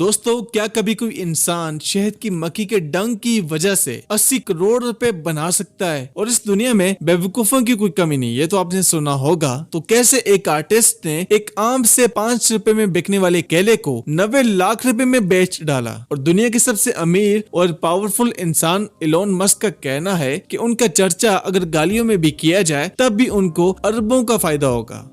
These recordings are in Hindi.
दोस्तों, क्या कभी कोई इंसान शहद की मक्खी के डंक की वजह से 80 करोड़ रुपए बना सकता है? और इस दुनिया में बेवकूफों की कोई कमी नहीं, ये तो आपने सुना होगा। तो कैसे एक आर्टिस्ट ने एक आम से 5 रुपए में बिकने वाले केले को 90 लाख रुपए में बेच डाला। और दुनिया के सबसे अमीर और पावरफुल इंसान इलोन मस्क का कहना है कि उनका चर्चा अगर गालियों में भी किया जाए तब भी उनको अरबों का फायदा होगा।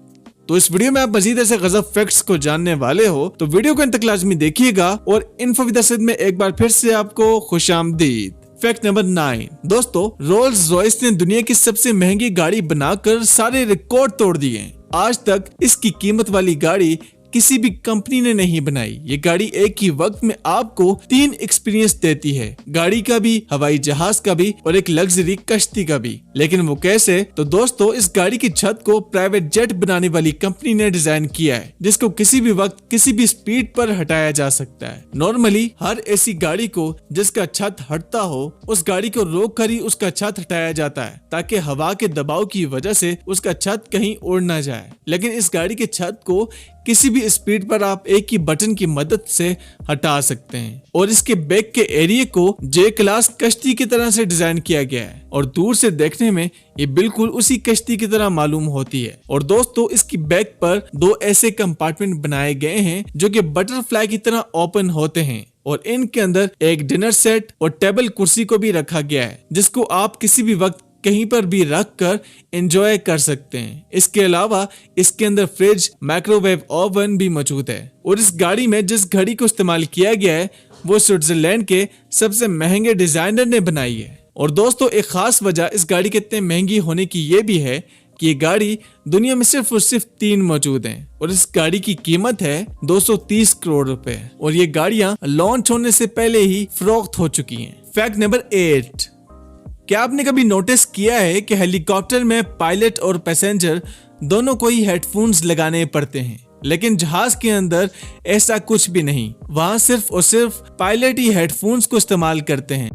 तो इस वीडियो में आप मजीद ऐसे गजब फैक्ट्स को जानने वाले हो, तो वीडियो को अंत तक लाजमी देखिएगा। और इन्फो विद असद में एक बार फिर से आपको खुशामदीद। फैक्ट नंबर 9 दोस्तों, रोल्स रॉयस ने दुनिया की सबसे महंगी गाड़ी बनाकर सारे रिकॉर्ड तोड़ दिए। आज तक इसकी कीमत वाली गाड़ी किसी भी कंपनी ने नहीं बनाई। ये गाड़ी एक ही वक्त में आपको 3 एक्सपीरियंस देती है, गाड़ी का भी, हवाई जहाज का भी और एक लग्जरी कश्ती का भी। लेकिन वो कैसे? तो दोस्तों, इस गाड़ी की छत को प्राइवेट जेट बनाने वाली कंपनी ने डिजाइन किया है, जिसको किसी भी वक्त किसी भी स्पीड पर हटाया जा सकता है। नॉर्मली हर ऐसी गाड़ी को जिसका छत हटता हो, उस गाड़ी को रोक कर ही उसका छत हटाया जाता है, ताकि हवा के दबाव की वजह से उसका छत कहीं उड़ ना जाए। लेकिन इस गाड़ी के छत को किसी भी स्पीड पर आप एक ही बटन की मदद से हटा सकते हैं। और इसके बैक के एरिया को जे क्लास कश्ती की तरह से डिजाइन किया गया है और दूर से देखने में ये बिल्कुल उसी कश्ती की तरह मालूम होती है। और दोस्तों, इसकी बैक पर 2 ऐसे कंपार्टमेंट बनाए गए हैं जो कि बटरफ्लाई की तरह ओपन होते हैं। और इनके अंदर एक डिनर सेट और टेबल कुर्सी को भी रखा गया है, जिसको आप किसी भी वक्त कहीं पर भी रख कर एंजॉय कर सकते हैं। इसके अलावा इसके अंदर फ्रिज, माइक्रोवेव ओवन भी मौजूद है। और इस गाड़ी में जिस घड़ी को इस्तेमाल किया गया है वो स्विट्जरलैंड के सबसे महंगे डिजाइनर ने बनाई है। और दोस्तों, एक खास वजह इस गाड़ी के इतने महंगी होने की ये भी है कि ये गाड़ी दुनिया में सिर्फ और सिर्फ 3 मौजूद हैं। और इस गाड़ी की कीमत है 230 करोड़ रुपए। और ये गाड़ियां लॉन्च होने से पहले ही फरोख्त हो चुकी हैं। फैक्ट नंबर 8, क्या आपने कभी नोटिस किया है कि हेलीकॉप्टर में पायलट और पैसेंजर दोनों को ही हेडफोन्स लगाने पड़ते हैं, लेकिन जहाज के अंदर ऐसा कुछ भी नहीं। वहां सिर्फ और सिर्फ पायलट ही हेडफोन्स को इस्तेमाल करते हैं।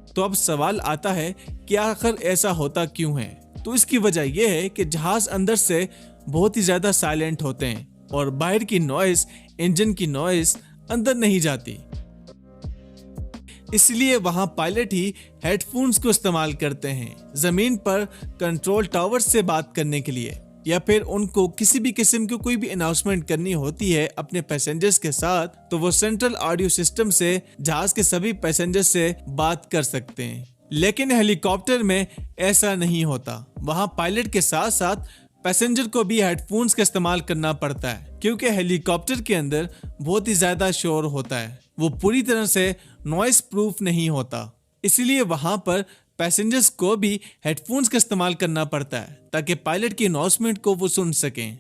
तो अब सवाल आता है कि आखिर ऐसा होता क्यों है? तो इसकी वजह यह है कि जहाज अंदर से बहुत ही ज्यादा साइलेंट होते हैं और बाहर की नॉइस, इंजन की नॉइस अंदर नहीं जाती। इसलिए वहां पायलट ही हेडफोन्स को इस्तेमाल करते हैं जमीन पर कंट्रोल टावर से बात करने के लिए, या फिर उनको किसी भी किस्म की कोई भी अनाउंसमेंट करनी होती है अपने पैसेंजर्स के साथ, तो वो सेंट्रल ऑडियो सिस्टम से जहाज के सभी पैसेंजर्स से बात कर सकते हैं। लेकिन हेलीकॉप्टर में ऐसा नहीं होता। वहां पायलट के साथ साथ पैसेंजर को भी हेडफोन्स का इस्तेमाल करना पड़ता है, क्योंकि हेलीकॉप्टर के अंदर बहुत ही ज्यादा शोर होता है। वो पूरी तरह से नॉइस प्रूफ नहीं होता, इसलिए वहां पर पैसेंजर्स को भी हेडफोन्स का इस्तेमाल करना पड़ता है ताकि पायलट की अनाउंसमेंट को वो सुन सकें।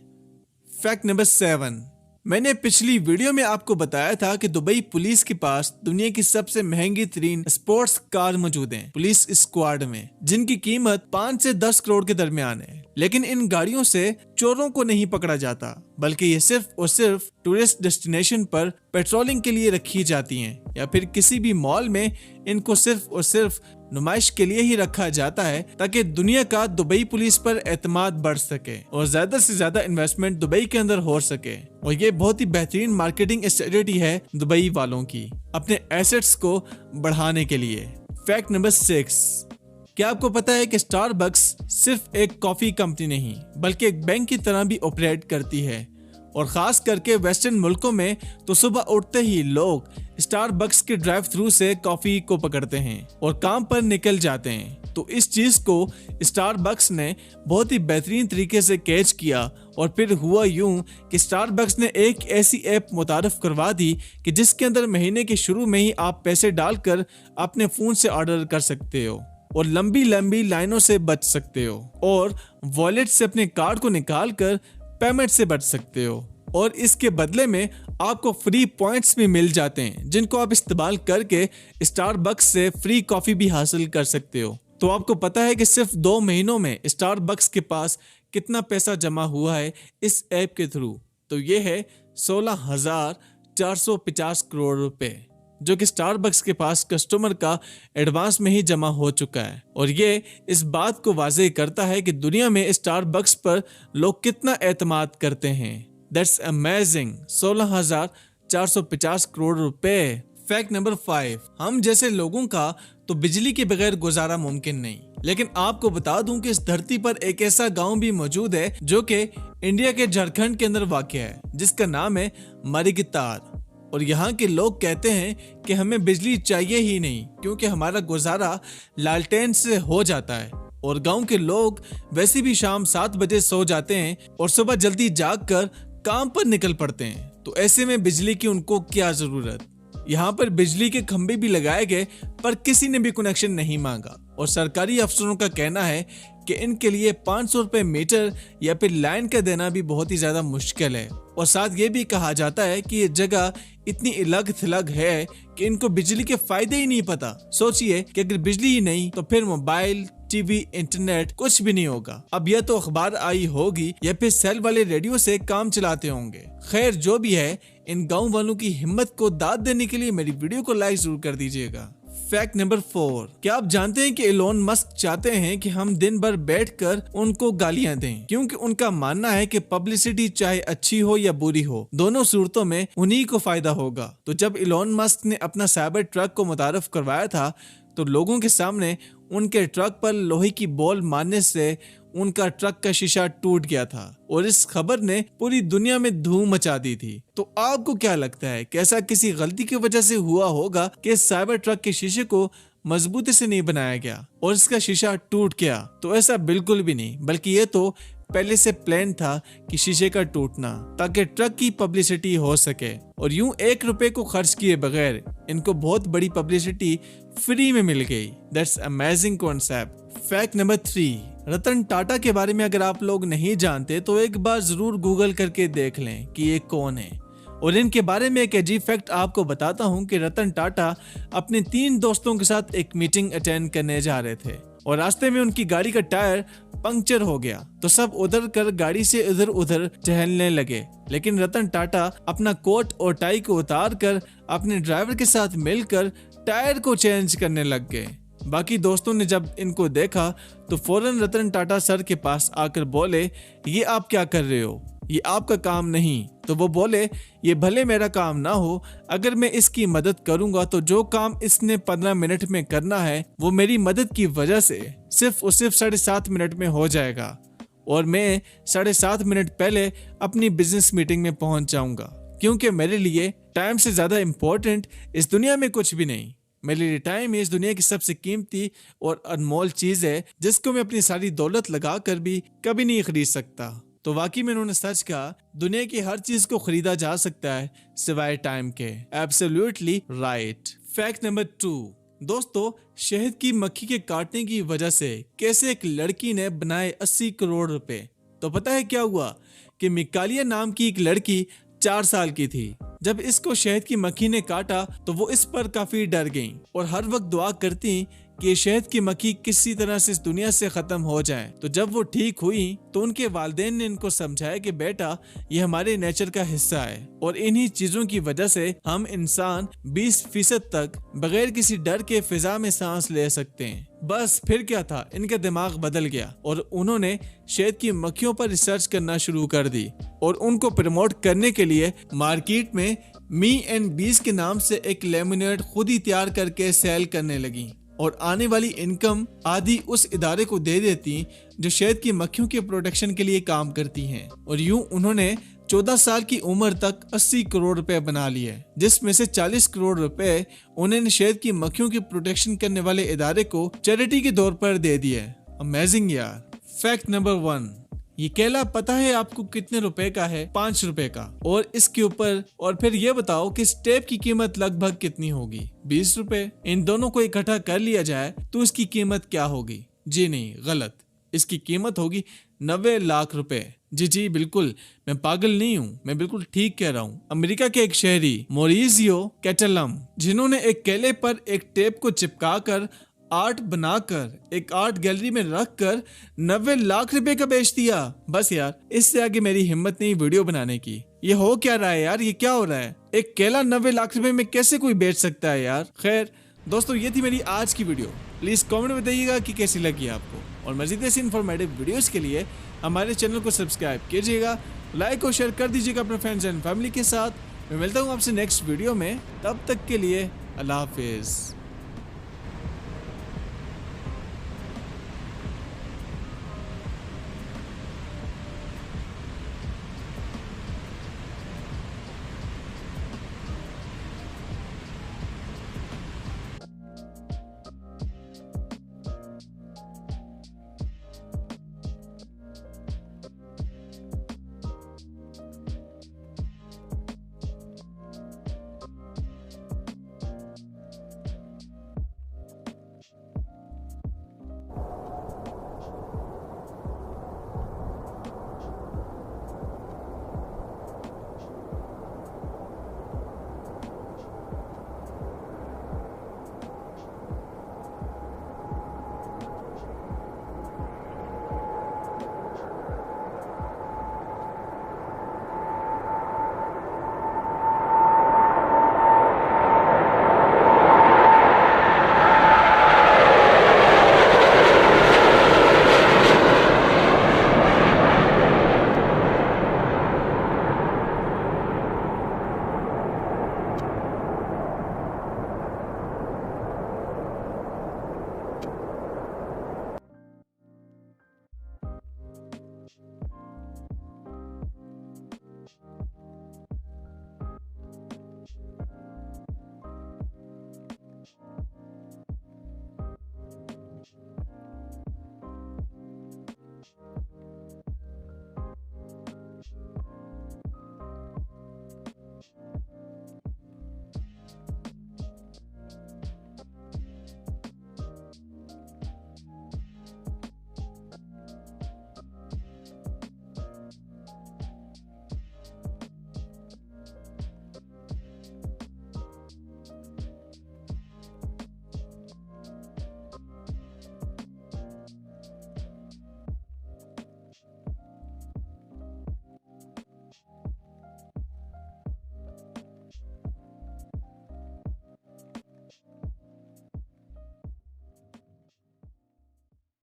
फैक्ट नंबर 7, मैंने पिछली वीडियो में आपको बताया था कि दुबई पुलिस के पास दुनिया की सबसे महंगी तरीन स्पोर्ट्स कार मौजूद हैं पुलिस स्क्वाड में, जिनकी कीमत 5 से 10 करोड़ के दरमियान है। लेकिन इन गाड़ियों से चोरों को नहीं पकड़ा जाता, बल्कि ये सिर्फ और सिर्फ टूरिस्ट डेस्टिनेशन पर पेट्रोलिंग के लिए रखी जाती हैं, या फिर किसी भी मॉल में इनको सिर्फ और सिर्फ नुमाइश के लिए ही रखा जाता है, ताकि दुनिया का दुबई पुलिस पर एतमाद बढ़ सके और ज्यादा से ज्यादा इन्वेस्टमेंट दुबई के अंदर हो सके। और ये बहुत ही बेहतरीन मार्केटिंग स्ट्रेटेजी है दुबई वालों की अपने एसेट्स को बढ़ाने के लिए। फैक्ट नंबर 6, क्या आपको पता है कि स्टारबक्स सिर्फ एक कॉफी कंपनी नहीं बल्कि एक बैंक की तरह भी ऑपरेट करती है? और खास करके वेस्टर्न मुल्कों में तो सुबह उठते ही लोग स्टारबक्स के ड्राइव थ्रू से कॉफी को पकड़ते हैं और काम पर निकल जाते हैं। तो इस चीज को स्टारबक्स ने बहुत ही बेहतरीन तरीके से कैच किया। और फिर हुआ यूं कि स्टारबक्स ने एक ऐसी ऐप मुतारफ करवा दी कि जिसके अंदर महीने के शुरू में ही आप पैसे डालकर अपने फोन से ऑर्डर कर सकते हो और लंबी लंबी लाइनों से बच सकते हो, और वॉलेट से अपने कार्ड को निकाल कर पेमेंट से बच सकते हो। और इसके बदले में आपको फ्री पॉइंट्स भी मिल जाते हैं, जिनको आप इस्तेमाल करके स्टारबक्स से फ्री कॉफी भी हासिल कर सकते हो। तो आपको पता है कि सिर्फ 2 महीनों में स्टारबक्स के पास कितना पैसा जमा हुआ है इस ऐप के थ्रू? तो ये है 16,450 करोड़ रुपए, जो कि स्टारबक्स के पास कस्टमर का एडवांस में ही जमा हो चुका है। और ये इस बात को वाज़ेह करता है कि दुनिया में स्टारबक्स पर लोग कितना एतमाद करते हैं। दैट्स अमेजिंग, 16,450 करोड़ रुपए। फैक्ट नंबर 5, हम जैसे लोगों का तो बिजली के बगैर गुजारा मुमकिन नहीं, लेकिन आपको बता दूं कि इस धरती पर एक ऐसा गांव भी मौजूद है जो कि इंडिया के झारखंड के अंदर वाक़ है, जिसका नाम है मरीगितार। और यहाँ के लोग कहते हैं कि हमें बिजली चाहिए ही नहीं, क्योंकि हमारा गुजारा लालटेन से हो जाता है। और गांव के लोग वैसे भी शाम 7 बजे सो जाते हैं और सुबह जल्दी जागकर काम पर निकल पड़ते हैं, तो ऐसे में बिजली की उनको क्या जरूरत। यहाँ पर बिजली के खंभे भी लगाए गए, पर किसी ने भी कनेक्शन नहीं मांगा। और सरकारी अफसरों का कहना है कि इनके लिए 500 रुपए मीटर या फिर लाइन का देना भी बहुत ही ज्यादा मुश्किल है। और साथ ये भी कहा जाता है कि ये जगह इतनी अलग थलग है कि इनको बिजली के फायदे ही नहीं पता। सोचिए कि अगर बिजली ही नहीं तो फिर मोबाइल, टीवी, इंटरनेट कुछ भी नहीं होगा। अब यह तो अखबार आई होगी या फिर सेल वाले रेडियो से काम चलाते होंगे। खैर जो भी है, इन गांव वालों की हिम्मत को दाद देने के लिए मेरी वीडियो को लाइक जरूर कर दीजिएगा। फैक्ट नंबर 4, क्या आप जानते हैं कि एलोन मस्क चाहते हैं कि हम दिन भर बैठकर उनको गालियां दें, क्योंकि उनका मानना है कि पब्लिसिटी चाहे अच्छी हो या बुरी हो, दोनों सूरतों में उन्हीं को फायदा होगा। तो जब एलोन मस्क ने अपना साइबर ट्रक को मुतारफ करवाया था तो लोगों के सामने उनके ट्रक पर लोहे की बॉल मारने से उनका ट्रक का शीशा टूट गया था और इस खबर ने पूरी दुनिया में धूम मचा दी थी। तो आपको क्या लगता है, कैसा किसी गलती की वजह से हुआ होगा कि साइबर ट्रक के शीशे को मजबूती से नहीं बनाया गया और इसका शीशा टूट गया? तो ऐसा बिल्कुल भी नहीं, बल्कि ये तो पहले से प्लान था कि शीशे का टूटना, ताकि ट्रक की पब्लिसिटी हो सके। और यूं 1 रुपए को खर्च किए बगैर इनको बहुत बड़ी पब्लिसिटी फ्री में मिल गई। That's amazing concept. Fact number 3, Ratan Tata के बारे में अगर आप लोग नहीं जानते तो एक बार जरूर गूगल करके देख लें कि ये कौन है। और इनके बारे में एक अजीब फैक्ट आपको बताता हूं कि रतन टाटा अपने 3 दोस्तों के साथ एक मीटिंग अटेंड करने जा रहे थे और रास्ते में उनकी गाड़ी का टायर पंक्चर हो गया, तो सब उधर कर गाड़ी से इधर उधर टहलने लगे। लेकिन रतन टाटा अपना कोट और टाई को उतार कर अपने ड्राइवर के साथ मिलकर टायर को चेंज करने लग गए। बाकी दोस्तों ने जब इनको देखा तो फौरन रतन टाटा सर के पास आकर बोले, ये आप क्या कर रहे हो, ये आपका काम नहीं। तो वो बोले, ये भले मेरा काम ना हो, अगर मैं इसकी मदद करूंगा तो जो काम इसने 15 मिनट में करना है वो मेरी मदद की वजह से सिर्फ 7.5 मिनट में हो जाएगा और मैं 7.5 मिनट पहले अपनी बिजनेस मीटिंग में पहुंच जाऊंगा, क्योंकि मेरे लिए टाइम से ज्यादा इम्पोर्टेंट इस दुनिया में कुछ भी नहीं। मेरे लिए टाइम इस दुनिया की सबसे कीमती और अनमोल चीज है, जिसको मैं अपनी सारी दौलत लगा कर भी कभी नहीं खरीद सकता। तो वाकई में उन्होंने सच कहा, दुनिया की हर चीज को खरीदा जा सकता है सिवाय टाइम के। Absolutely right. फैक्ट नंबर 2, दोस्तों, शहद की मक्खी के काटने की वजह से कैसे एक लड़की ने बनाए 80 करोड़ रुपए। तो पता है क्या हुआ कि मिकालिया नाम की एक लड़की 4 साल की थी। जब इसको शहद की मक्खी ने काटा तो वो इस पर काफी डर गई और हर वक्त दुआ करती कि शहद की मक्खी किसी तरह से इस दुनिया से खत्म हो जाए। तो जब वो ठीक हुई तो उनके वालिदैन ने इनको समझाया कि बेटा, ये हमारे नेचर का हिस्सा है और इन्हीं चीजों की वजह से हम इंसान 20% तक बगैर किसी डर के फिजा में सांस ले सकते हैं। बस फिर क्या था, इनका दिमाग बदल गया और उन्होंने शहद की मक्खियों पर रिसर्च करना शुरू कर दी और उनको प्रमोट करने के लिए मार्केट में मी एंड बीज के नाम से एक लेमनेड खुद ही तैयार करके सेल करने लगी और आने वाली इनकम आदि उस इदारे को दे देती जो शहद की मक्खियों के प्रोटेक्शन के लिए काम करती हैं। और यूं उन्होंने 14 साल की उम्र तक 80 करोड़ रुपए बना लिए, जिसमें से 40 करोड़ रुपए उन्होंने शहद की मक्खियों की प्रोटेक्शन करने वाले इदारे को चैरिटी के तौर पर दे दिए। अमेजिंग यार। फैक्ट नंबर 1, ये केला पता है आपको कितने रुपए का है? 5 रुपए का। और इसके ऊपर और फिर ये बताओ कि इस टेप की कीमत लगभग कितनी होगी? 20 रुपए। इन दोनों को इकट्ठा कर लिया जाए तो इसकी कीमत क्या होगी? जी नहीं, गलत। इसकी कीमत होगी 90 लाख रुपए। जी बिल्कुल, मैं पागल नहीं हूँ, मैं बिल्कुल ठीक कह रहा हूँ। अमेरिका के एक शहरी मॉरिजियो कैटलम, जिन्होंने एक केले पर एक टेप को चिपका कर आर्ट बनाकर एक आर्ट गैलरी में रखकर 90 लाख रुपए का बेच दिया। बस यार, इससे आगे मेरी हिम्मत नहीं वीडियो बनाने की। ये हो क्या रहा है यार, ये क्या हो रहा है? एक केला 90 लाख रुपए में कैसे कोई बेच सकता है यार? खैर दोस्तों, ये थी मेरी आज की वीडियो। प्लीज कमेंट में बताइएगा कि कैसी लगी आपको और मजीद ऐसी इन्फॉर्मेटिव वीडियोस के लिए हमारे चैनल को सब्सक्राइब कीजिएगा लाइक और शेयर कर दीजिएगा अपने फ्रेंड्स एंड फैमिली के साथ। मैं मिलता हूँ आपसे नेक्स्ट वीडियो में, तब तक के लिए अल्लाह हाफिज।